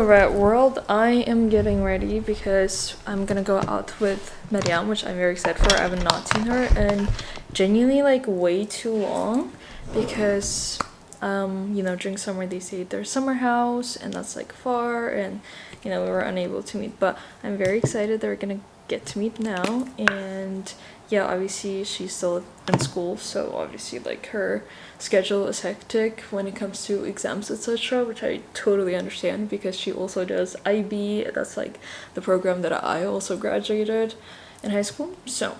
Alright, world, I am getting ready because I'm gonna go out with Mariam, which I'm very excited for. I have not seen her in genuinely like way too long because you know, during summer they say their summer house and that's like far, and you know, we were unable to meet, but I'm very excited that we're gonna get to meet now. And yeah, obviously she's still in school, so obviously like her schedule is hectic when it comes to exams, etc., which I totally understand because she also does IB. That's like the program that I also graduated in high school, so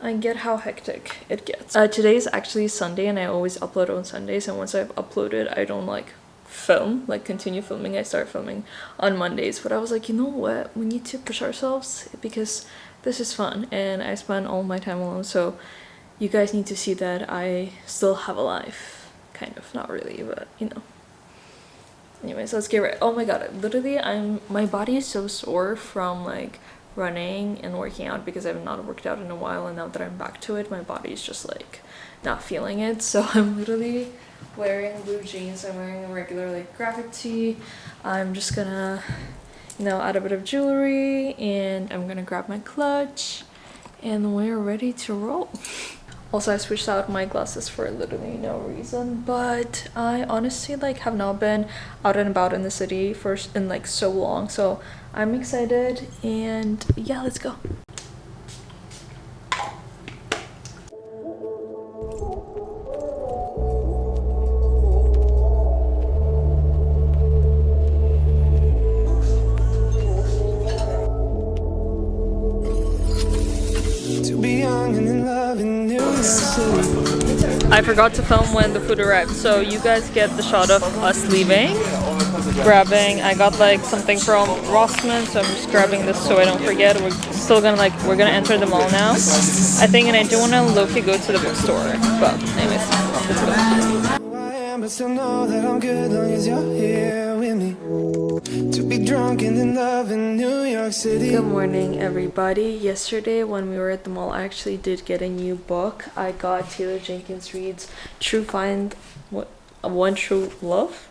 I get how hectic it gets. Today is actually Sunday and I always upload on Sundays, and once I've uploaded I don't like film, like continue filming. I start filming on Mondays, but I was like, you know what, we need to push ourselves because this is fun and I spend all my time alone, so you guys need to see that I still have a life, kind of, not really, but you know. Anyways, let's get right. Oh my god, literally my body is so sore from like running and working out because I've not worked out in a while, and now that I'm back to it my body is just like not feeling it. So I'm literally wearing blue jeans, I'm wearing a regular like graphic tee, I'm just gonna, you know, add a bit of jewelry, and I'm gonna grab my clutch and we're ready to roll. Also, I switched out my glasses for literally no reason, but I honestly like have not been out and about in the city in like so long, so I'm excited. And yeah, let's go. I forgot to film when the food arrived, so you guys get the shot of us leaving, grabbing. I got like something from Rossmann, so I'm just grabbing this so I don't forget. We're still gonna we're gonna enter the mall now, I think, and I do want to low-key go to the bookstore, but anyways, let's go. But still know that I'm good long as you're here with me. To be drunk and in love in New York City. Good morning, everybody. Yesterday when we were at the mall, I actually did get a new book. I got Taylor Jenkins Reid's One True Loves.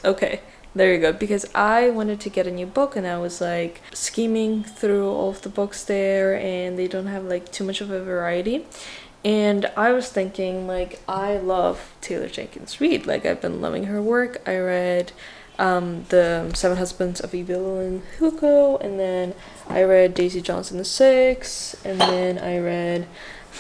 Okay, there you go. Because I wanted to get a new book and I was like scheming through all of the books there, and they don't have like too much of a variety. And I was thinking, like, I love Taylor Jenkins Reid. Like, I've been loving her work. I read The Seven Husbands of Evelyn Hugo, and then I read Daisy Johnson the Six, and then I read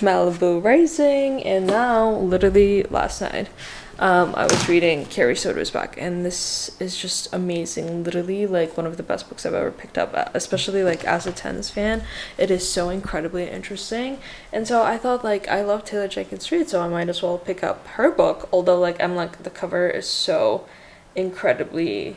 Malibu Rising, and now, literally last night, I was reading Carrie Soder's Back, and this is just amazing. Literally like one of the best books I've ever picked up, especially like as a tennis fan. It is so incredibly interesting, and so I thought, like, I love Taylor Jenkins Reid, so I might as well pick up her book, although like I'm like, the cover is so incredibly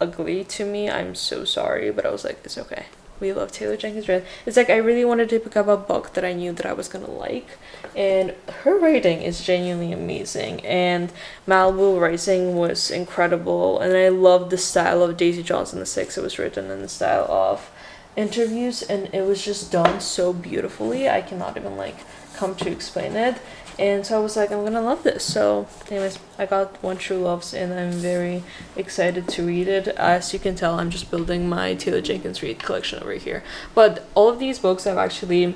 ugly to me. I'm so sorry, but I was like, it's okay. We love Taylor Jenkins Reid. It's like I really wanted to pick up a book that I knew that I was gonna like, and her writing is genuinely amazing, and Malibu Rising was incredible, and I loved the style of Daisy Johnson the Six. It was written in the style of interviews, and it was just done so beautifully. I cannot even like come to explain it. And so I was like, I'm gonna love this. So anyways, I got One True Loves, and I'm very excited to read it. As you can tell, I'm just building my Taylor Jenkins Reid collection over here. But all of these books I've actually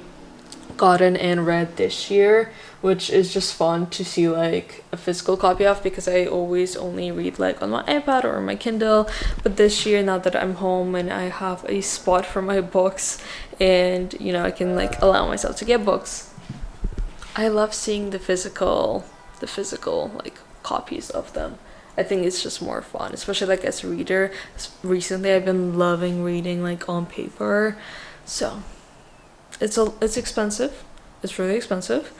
gotten and read this year, which is just fun to see like a physical copy of, because I always only read like on my iPad or my Kindle. But this year, now that I'm home and I have a spot for my books, and you know, I can like allow myself to get books, I love seeing the physical like copies of them. I think it's just more fun, especially like as a reader. Recently I've been loving reading like on paper, so it's expensive. It's really expensive,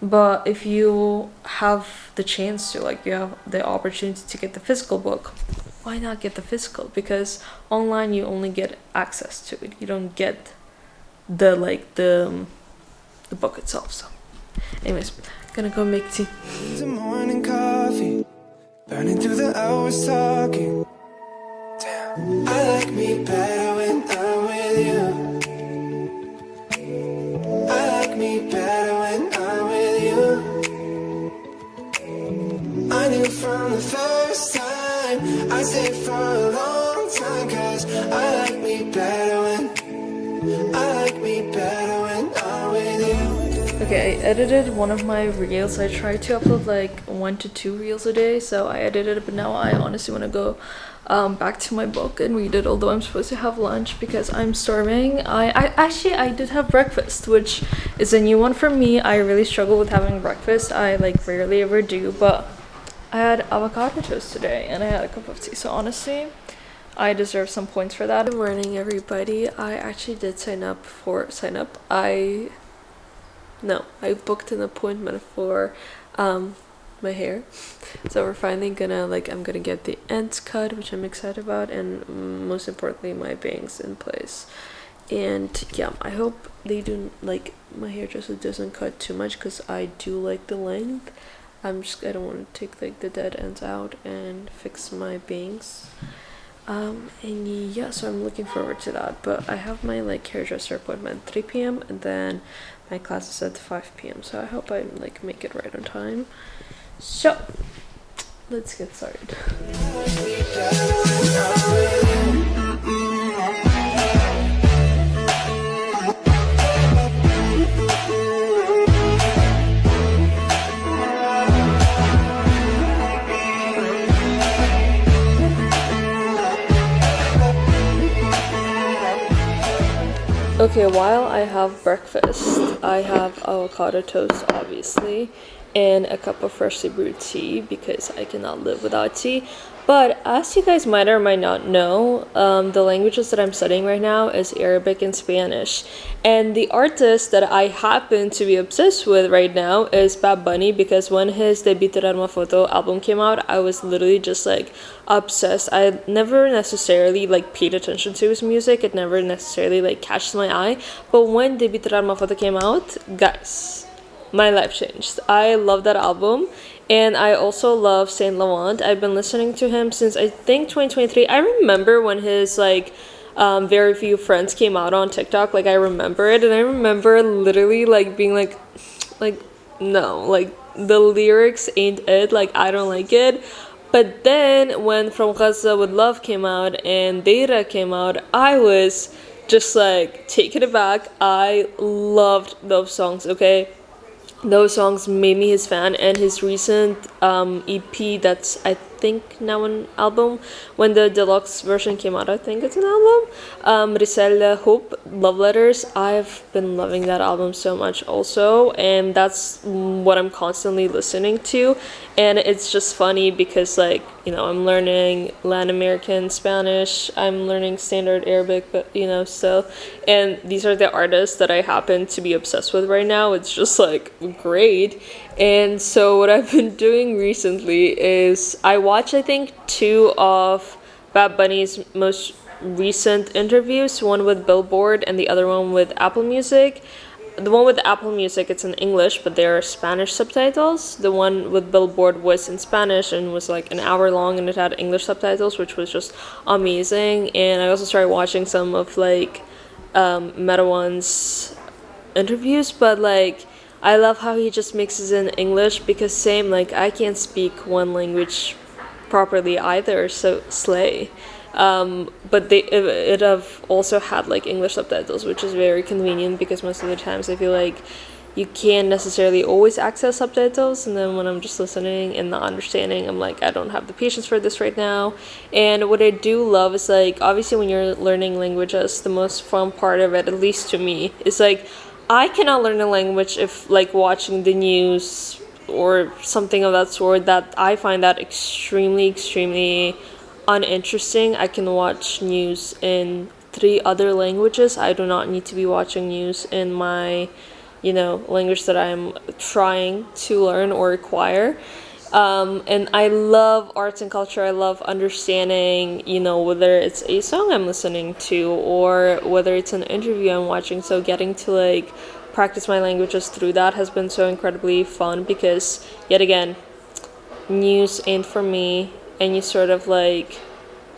but if you have the chance to, like, you have the opportunity to get the physical book, why not get the physical? Because online you only get access to it, you don't get the book itself. So anyways, gonna go make tea. The morning coffee, burning through the hours talking. Damn, I like me better when I'm with you. I like me better when I'm with you. I knew from the first time Might stay for a long time, cause I like me better when I'm with you. Okay, I edited one of my reels. I try to upload like 1 to 2 reels a day, so I edited it, but now I honestly want to go back to my book and read it, although I'm supposed to have lunch because I'm starving. I did have breakfast, which is a new one for me. I really struggle with having breakfast. I like rarely ever do, but I had avocado toast today and I had a cup of tea, so honestly I deserve some points for that. Good morning, everybody. I actually did I booked an appointment for my hair. So we're finally gonna I'm gonna get the ends cut, which I'm excited about, and most importantly my bangs in place. And yeah, I hope they do my hair just doesn't cut too much, because I do like the length. I don't want to take the dead ends out and fix my bangs. And yeah, so I'm looking forward to that. But I have my hairdresser appointment at 3 p.m. and then my class is at 5 p.m. so I hope I make it right on time. So let's get started. Okay, while I have breakfast, I have avocado toast, obviously, and a cup of freshly brewed tea because I cannot live without tea. But as you guys might or might not know, the languages that I'm studying right now is Arabic and Spanish. And the artist that I happen to be obsessed with right now is Bad Bunny, because when his Debí Tirar Una Foto album came out, I was literally just obsessed. I never necessarily paid attention to his music. It never necessarily catched my eye. But when Debí Tirar Una Foto came out, guys, my life changed. I love that album. And I also love Saint Laurent. I've been listening to him since I think 2023. I remember when his Very Few Friends came out on TikTok. I remember it, and I remember literally being no, the lyrics ain't it. I don't like it. But then when From Gaza with Love came out and Data came out, I was just taken aback. I loved those songs. Okay. Those songs made me his fan, and his recent EP that's I think now an album, when the deluxe version came out, I think it's an album, Risale Hope, Love Letters. I've been loving that album so much also, and that's what I'm constantly listening to. And it's just funny because I'm learning Latin American Spanish, I'm learning standard Arabic, but still, and these are the artists that I happen to be obsessed with right now. It's just great. And so what I've been doing recently is I watched I think 2 of Bad Bunny's most recent interviews, one with Billboard and the other one with Apple Music. The one with Apple Music, it's in English, but there are Spanish subtitles. The one with Billboard was in Spanish and was an hour long, and it had English subtitles, which was just amazing. And I also started watching some of Meta One's interviews, but I love how he just mixes in English, because same, I can't speak one language properly either, so slay. But it have also had English subtitles, which is very convenient, because most of the times I feel you can't necessarily always access subtitles, and then when I'm just listening and not understanding, I'm I don't have the patience for this right now. And what I do love is obviously when you're learning languages, the most fun part of it, at least to me, is I cannot learn a language if watching the news or something of that sort, that I find that extremely uninteresting. I can watch news in 3 other languages. I do not need to be watching news in my language that I'm trying to learn or acquire. And I love arts and culture. I love understanding, whether it's a song I'm listening to or whether it's an interview I'm watching. So getting to practice my languages through that has been so incredibly fun, because yet again, news ain't for me. Any sort of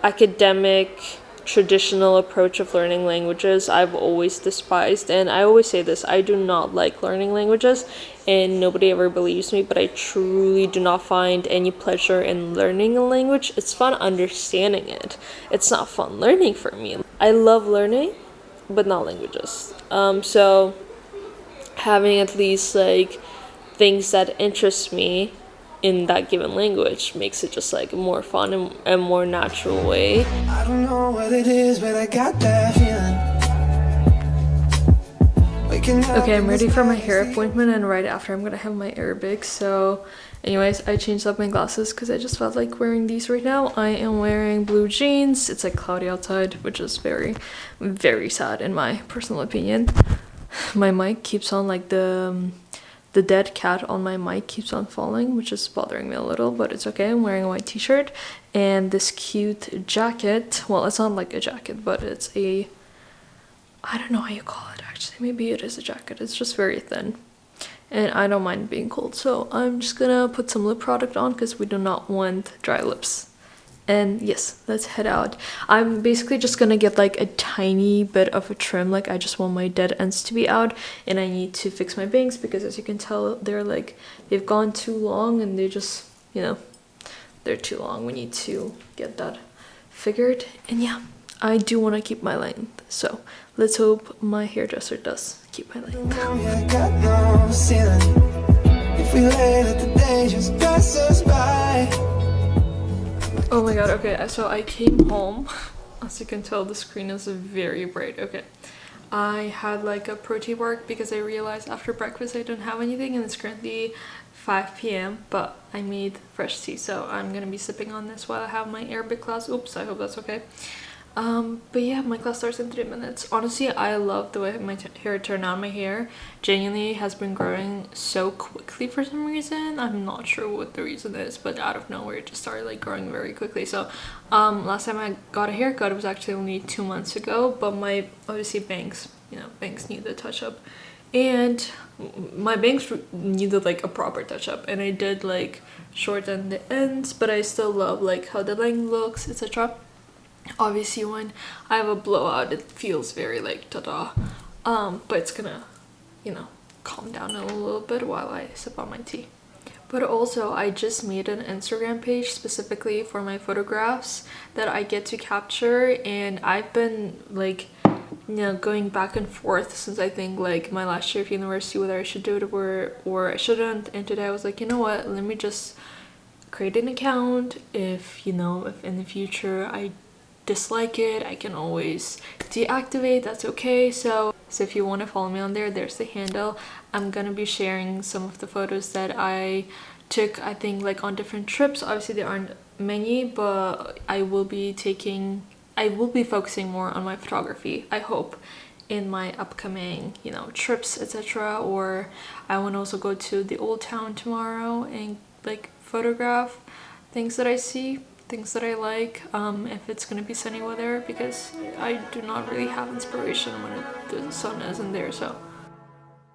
academic traditional approach of learning languages I've always despised. And I always say this, I do not like learning languages, and nobody ever believes me, but I truly do not find any pleasure in learning a language. It's fun understanding it. It's not fun learning for me. I love learning, but not languages. So having at least like things that interest me in that given language makes it just like more fun and a more natural way. I don't know what it is, but I got that feeling. Okay, I'm ready for my hair appointment, and right after I'm gonna have my Arabic. So anyways, I changed up my glasses because I just felt like wearing these right now. I am wearing blue jeans. It's like cloudy outside, which is very, very sad in my personal opinion. My mic keeps on like the dead cat on my mic keeps on falling, which is bothering me a little, but it's okay. I'm wearing a white t-shirt and this cute jacket. Well, it's not like a jacket, but it's a, I don't know how you call it actually. Maybe it is a jacket. It's just very thin. And I don't mind being cold, so I'm just gonna put some lip product on because we do not want dry lips. And yes, let's head out. I'm basically just gonna get like a tiny bit of a trim. Like I just want my dead ends to be out, and I need to fix my bangs because as you can tell, they're like, they've gone too long and they just, you know, they're too long. We need to get that figured. And yeah, I do want to keep my length, so let's hope my hairdresser does keep my length. Oh my god, okay, so I came home. As you can tell, the screen is very bright. Okay, I had like a protein bar because I realized after breakfast I don't have anything, and it's currently 5 p.m. but I made fresh tea, so I'm gonna be sipping on this while I have my Arabic class. Oops, I hope that's okay. But yeah, my class starts in 3 minutes. Honestly, I love the way my hair turned out. My hair genuinely has been growing so quickly for some reason. I'm not sure what the reason is, but out of nowhere it just started like growing very quickly. So last time I got a haircut, it was actually only 2 months ago, but my obviously bangs, you know, bangs need a touch up, and my bangs needed like a proper touch up, and I did like shorten the ends, but I still love like how the length looks, etc. Obviously when I have a blowout it feels very like ta-da, but it's gonna, you know, calm down a little bit while I sip on my tea. But also I just made an Instagram page specifically for my photographs that I get to capture, and I've been like, you know, going back and forth since I think like my last year of university whether I should do it or I shouldn't, and today I was like, you know what, let me just create an account. If, you know, if in the future I dislike it, I can always deactivate, that's okay. So if you want to follow me on there, there's the handle. I'm gonna be sharing some of the photos that I took, I think like on different trips. Obviously there aren't many, but I will be focusing more on my photography, I hope, in my upcoming, you know, trips, etc. Or I want to also go to the old town tomorrow and like photograph things that I see, things that I like, if it's gonna be sunny weather, because I do not really have inspiration when the sun isn't there. So